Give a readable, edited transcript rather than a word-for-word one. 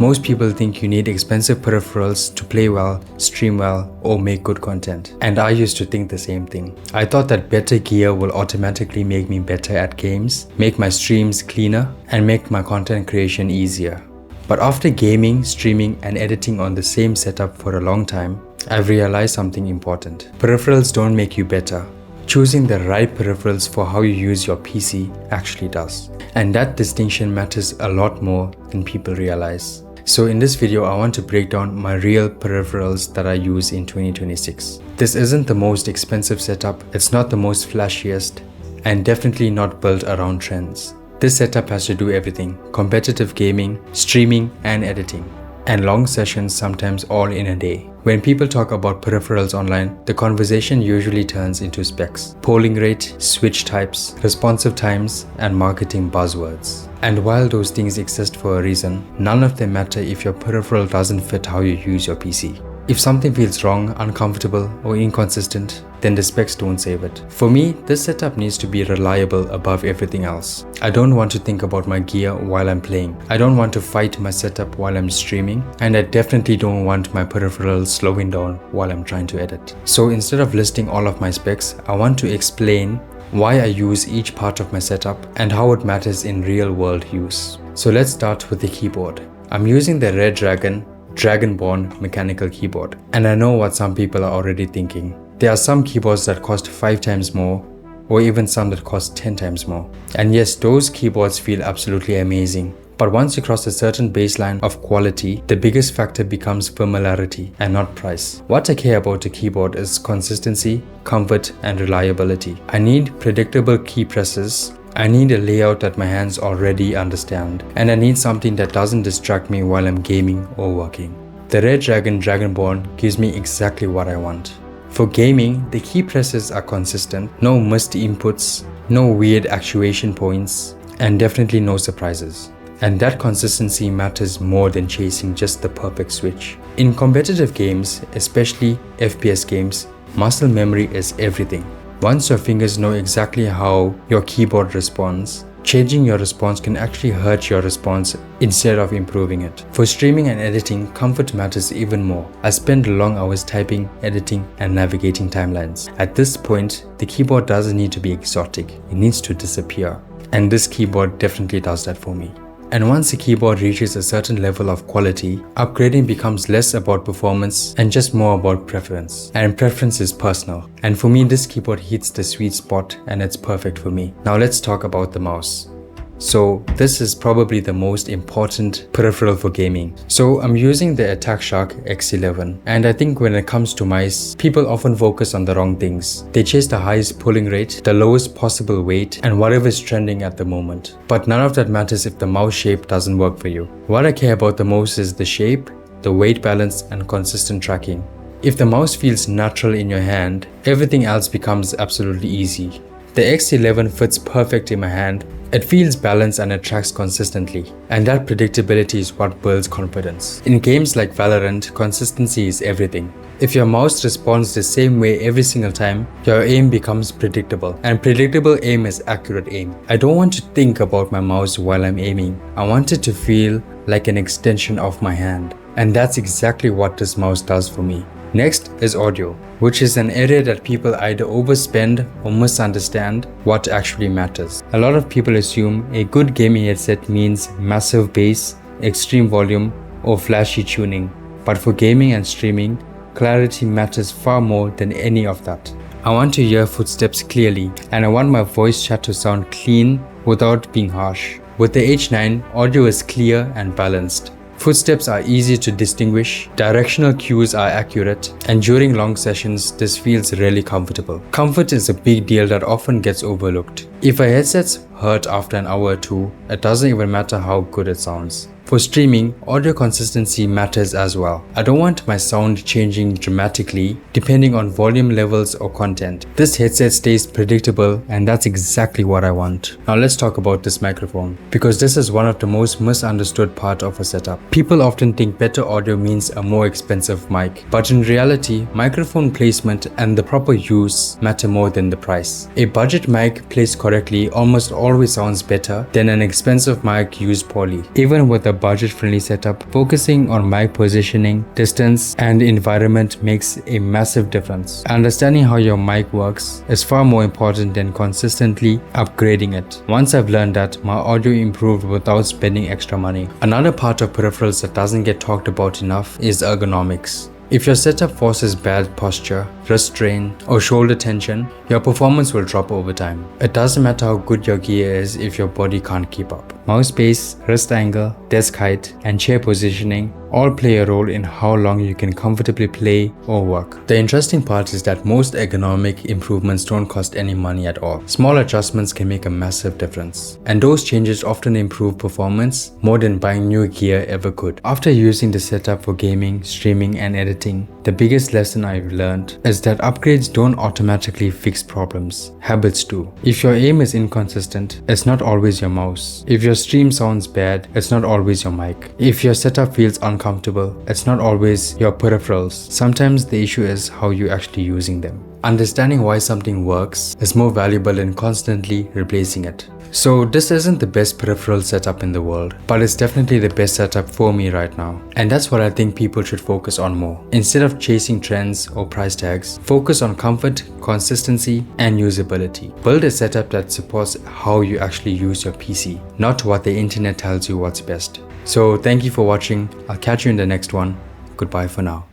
Most people think you need expensive peripherals to play well, stream well, or make good content. And I used to think the same thing. I thought that better gear will automatically make me better at games, make my streams cleaner, and make my content creation easier. But after gaming, streaming, and editing on the same setup for a long time, I've realized something important. Peripherals don't make you better. Choosing the right peripherals for how you use your PC actually does. And that distinction matters a lot more than people realize. So in this video, I want to break down my real peripherals that I use in 2026. This isn't the most expensive setup, it's not the most flashiest, and definitely not built around trends. This setup has to do everything: competitive gaming, streaming, and editing. And long sessions, sometimes all in a day. When people talk about peripherals online, the conversation usually turns into specs, polling rate, switch types, responsive times, and marketing buzzwords. And while those things exist for a reason, none of them matter if your peripheral doesn't fit how you use your PC. If something feels wrong, uncomfortable, or inconsistent, then the specs don't save it. For me, this setup needs to be reliable above everything else. I don't want to think about my gear while I'm playing. I don't want to fight my setup while I'm streaming, and I definitely don't want my peripherals slowing down while I'm trying to edit. So instead of listing all of my specs, I want to explain why I use each part of my setup and how it matters in real-world use. So let's start with the keyboard. I'm using the Redragon Dragonborn mechanical keyboard, and I know what some people are already thinking. There are some keyboards that cost 5 times more, or even some that cost 10 times more. And yes, those keyboards feel absolutely amazing. But once you cross a certain baseline of quality, the biggest factor becomes familiarity and not price. What I care about a keyboard is consistency, comfort, and reliability. I need predictable key presses. I need a layout that my hands already understand, and I need something that doesn't distract me while I'm gaming or working. The Redragon Dragonborn gives me exactly what I want. For gaming, the key presses are consistent, no missed inputs, no weird actuation points, and definitely no surprises. And that consistency matters more than chasing just the perfect switch. In competitive games, especially FPS games, muscle memory is everything. Once your fingers know exactly how your keyboard responds, changing your response can actually hurt your response instead of improving it. For streaming and editing, comfort matters even more. I spend long hours typing, editing, and navigating timelines. At this point, the keyboard doesn't need to be exotic, it needs to disappear. And this keyboard definitely does that for me. And once a keyboard reaches a certain level of quality, upgrading becomes less about performance and just more about preference. And preference is personal. And for me, this keyboard hits the sweet spot and it's perfect for me. Now let's talk about the mouse. So this is probably the most important peripheral for gaming. So I'm using the Attack Shark X11, and I think when it comes to mice, people often focus on the wrong things. They chase the highest pulling rate, the lowest possible weight, and whatever is trending at the moment. But none of that matters if the mouse shape doesn't work for you. What I care about the most is the shape, the weight balance, and consistent tracking. If the mouse feels natural in your hand, everything else becomes absolutely easy. The X11 fits perfect in my hand. It feels balanced and it tracks consistently, and that predictability is what builds confidence. In games like Valorant, consistency is everything. If your mouse responds the same way every single time, your aim becomes predictable, and predictable aim is accurate aim. I don't want to think about my mouse while I'm aiming. I want it to feel like an extension of my hand, and that's exactly what this mouse does for me. Next is audio, which is an area that people either overspend or misunderstand what actually matters. A lot of people assume a good gaming headset means massive bass, extreme volume, or flashy tuning. But for gaming and streaming, clarity matters far more than any of that. I want to hear footsteps clearly, and I want my voice chat to sound clean without being harsh. With the H9, audio is clear and balanced. Footsteps are easy to distinguish, directional cues are accurate, and during long sessions, this feels really comfortable. Comfort is a big deal that often gets overlooked. If a headset's hurt after an hour or two, it doesn't even matter how good it sounds. For streaming, audio consistency matters as well. I don't want my sound changing dramatically depending on volume levels or content. This headset stays predictable, and that's exactly what I want. Now let's talk about this microphone, because this is one of the most misunderstood part of a setup. People often think better audio means a more expensive mic, but in reality, microphone placement and the proper use matter more than the price. A budget mic placed correctly almost always sounds better than an expensive mic used poorly. Even with a budget-friendly setup, focusing on mic positioning, distance, and environment makes a massive difference. Understanding how your mic works is far more important than consistently upgrading it. Once I've learned that, my audio improved without spending extra money. Another part of peripherals that doesn't get talked about enough is ergonomics. If your setup forces bad posture, wrist strain, or shoulder tension, your performance will drop over time. It doesn't matter how good your gear is if your body can't keep up. Mouse space, wrist angle, desk height, and chair positioning all play a role in how long you can comfortably play or work. The interesting part is that most ergonomic improvements don't cost any money at all. Small adjustments can make a massive difference, and those changes often improve performance more than buying new gear ever could. After using the setup for gaming, streaming, and editing, the biggest lesson I've learned is that upgrades don't automatically fix problems. Habits do. If your aim is inconsistent, it's not always your mouse. If your stream sounds bad, it's not always your mic. If your setup feels uncomfortable, it's not always your peripherals. Sometimes the issue is how you're actually using them. Understanding why something works is more valuable than constantly replacing it. So this isn't the best peripheral setup in the world, but it's definitely the best setup for me right now. And that's what I think people should focus on more. Instead of chasing trends or price tags, focus on comfort, consistency, and usability. Build a setup that supports how you actually use your PC, not what the internet tells you what's best. So thank you for watching. I'll catch you in the next one. Goodbye for now.